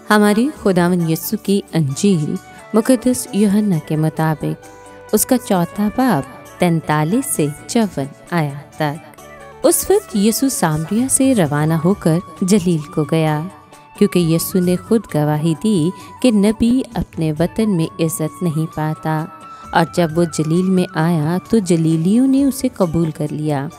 हमारे खुदावंद यीशु की अंजील मुक़द्दस यूहन्ना के मुताबिक उसका चौथा बाब 43 से 54 आयत तक। उस वक्त यीशु सामरिया से रवाना होकर जलील को गया, क्योंकि यीशु ने खुद गवाही दी कि नबी अपने वतन में इज्जत नहीं पाता। और जब वो जलील में आया तो जलीलियों ने उसे कबूल कर लिया,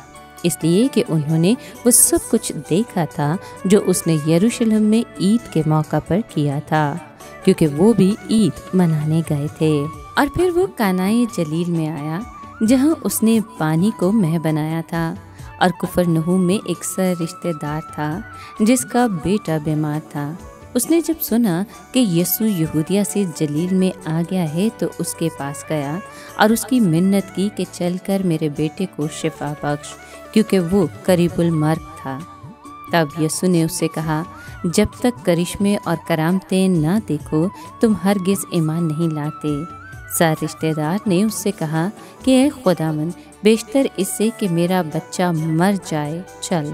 इसलिए कि उन्होंने वो सब कुछ देखा था जो उसने यरूशलेम में ईद के मौका पर किया था, क्योंकि वो भी ईद मनाने गए थे। और फिर वो कानाए जलील में आया, जहाँ उसने पानी को मह बनाया था। और कुफरनहूम में एक सर रिश्तेदार था जिसका बेटा बीमार था। उसने जब सुना कि यीशु यहूदिया से जलील में आ गया है तो उसके पास गया और उसकी मिन्नत की कि चलकर मेरे बेटे को शिफा बख्श, क्योंकि वो करीबुल मर्ग था। तब यीशु ने उससे कहा, जब तक करिश्मे और करामतें ना देखो तुम हरगिज़ ईमान नहीं लाते। सर रिश्तेदार ने उससे कहा कि ऐ खुदावंद, बेशतर इससे कि मेरा बच्चा मर जाए, चल।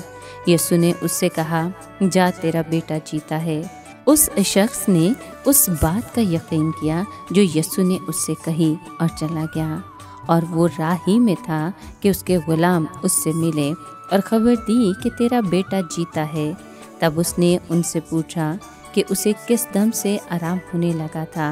यीशु ने उससे कहा, जा, तेरा बेटा जीता है। उस शख्स ने उस बात का यकीन किया जो यीशु ने उससे कही और चला गया। और वो राह ही में था कि उसके गुलाम उससे मिले और खबर दी कि तेरा बेटा जीता है। तब उसने उनसे पूछा कि उसे किस दम से आराम होने लगा था।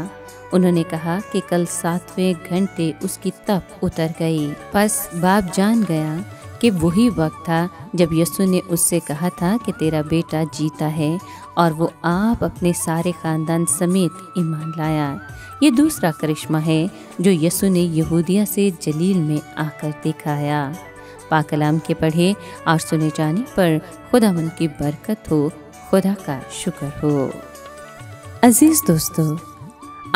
उन्होंने कहा कि कल 7वें घंटे उसकी तप उतर गई। बस बाप जान गया कि वही वक्त था जब यीशु ने उससे कहा था कि तेरा बेटा जीता है, और वो आप अपने सारे ख़ानदान समेत ईमान लाया। ये दूसरा करिश्मा है जो यीशु ने यहूदिया से जलील में आकर दिखाया। पाक कलाम के पढ़े और सुने जाने पर खुदावंद की बरकत हो, खुदा का शुक्र हो। अजीज़ दोस्तों,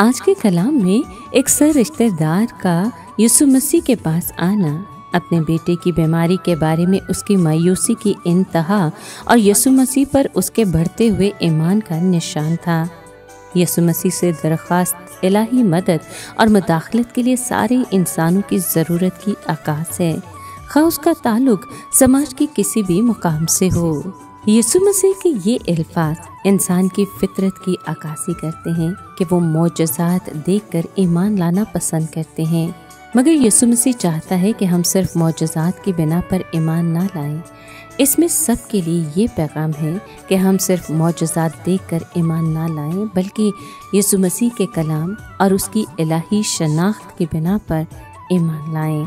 आज के कलाम में एक सर रिश्तेदार का यीशु मसीह के पास आना अपने बेटे की बीमारी के बारे में उसकी मायूसी की इंतहा और यीशु मसीह पर उसके बढ़ते हुए ईमान का निशान था। यीशु मसीह से दरख्वास्त इलाही मदद और मुदाखलत के लिए सारे इंसानों की ज़रूरत की आकाश है, खा उसका ताल्लुक समाज की किसी भी मुकाम से हो। यीशु मसीह के ये अल्फाज इंसान की फितरत की अक्कासी करते हैं कि वो मौजज़ात देखकर ईमान लाना पसंद करते हैं, मगर यीशु मसीह चाहता है कि हम सिर्फ मौजज़ात की बिना पर ईमान ना लाएं। इसमें सब के लिए ये पैगाम है कि हम सिर्फ मौजज़ात देखकर ईमान ना लाएं, बल्कि यीशु मसीह के कलाम और उसकी इलाही शनाख्त की बिना पर ईमान लाएं।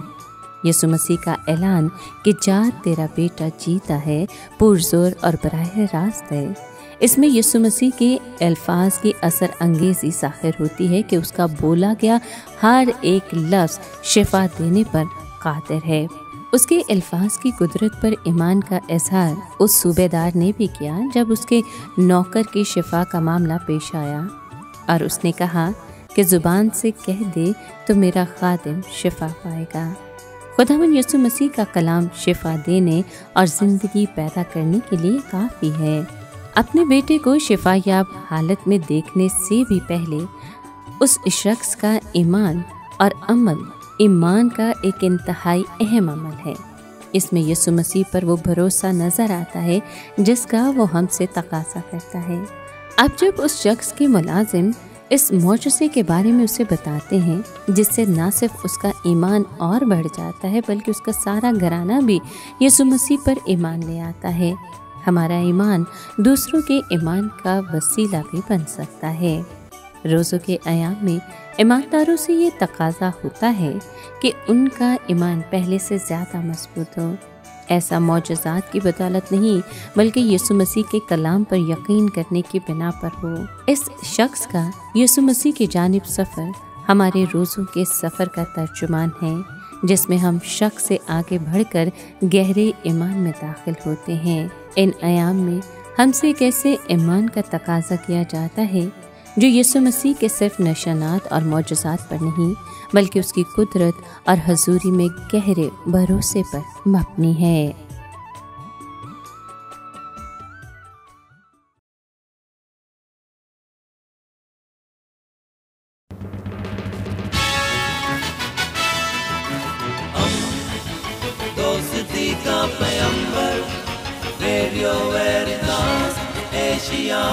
यीशु मसीह का ऐलान कि जा, तेरा बेटा जीता है, पुरज़ोर और बराह रास्त है। इसमें यीशु मसीह के अल्फाज की असर अंगेज़ी ज़ाहिर होती है कि उसका बोला गया हर एक लफ्ज़ शिफा देने पर कादिर है। उसके अल्फाज की कुदरत पर ईमान का इजहार उस सूबेदार ने भी किया जब उसके नौकर की शिफा का मामला पेश आया और उसने कहा कि ज़ुबान से कह दे तो मेरा खादिम शिफा पाएगा। खुदावंद यीशु मसीह का कलाम शिफा देने और ज़िंदगी पैदा करने के लिए काफ़ी है। अपने बेटे को शिफायाब हालत में देखने से भी पहले उस शख्स का ईमान और अमल ईमान का एक इंतहाई अहम अमल है। इसमें यीशु मसीह पर वो भरोसा नज़र आता है जिसका वो हमसे तकाज़ा करता है। अब जब उस शख्स के मुलाजिम इस मौजज़े के बारे में उसे बताते हैं जिससे ना सिर्फ उसका ईमान और बढ़ जाता है बल्कि उसका सारा घराना भी यीशु मसीह पर ईमान ले आता है, हमारा ईमान दूसरों के ईमान का वसीला भी बन सकता है। रोज़ों के अयाम में ईमानदारों से ये तकाज़ा होता है कि उनका ईमान पहले से ज़्यादा मजबूत हो। ऐसा मौजज़ात की बदौलत नहीं बल्कि यीशु मसीह के कलाम पर यकीन करने की बिना पर हो। इस शख्स का यीशु मसीह की जानिब सफ़र हमारे रोज़ों के सफ़र का तर्जुमान है, जिसमें हम शक से आगे बढ़कर गहरे ईमान में दाखिल होते हैं। इन अयाम में हमसे एक ऐसे ईमान का तकाज़ा किया जाता है जो यीशु मसीह के सिर्फ निशानात और मौजज़ात पर नहीं बल्कि उसकी कुदरत और हजूरी में गहरे भरोसे पर मबनी है। दोस्ती का पैगंबर, रेडियो वेरितास एशिया।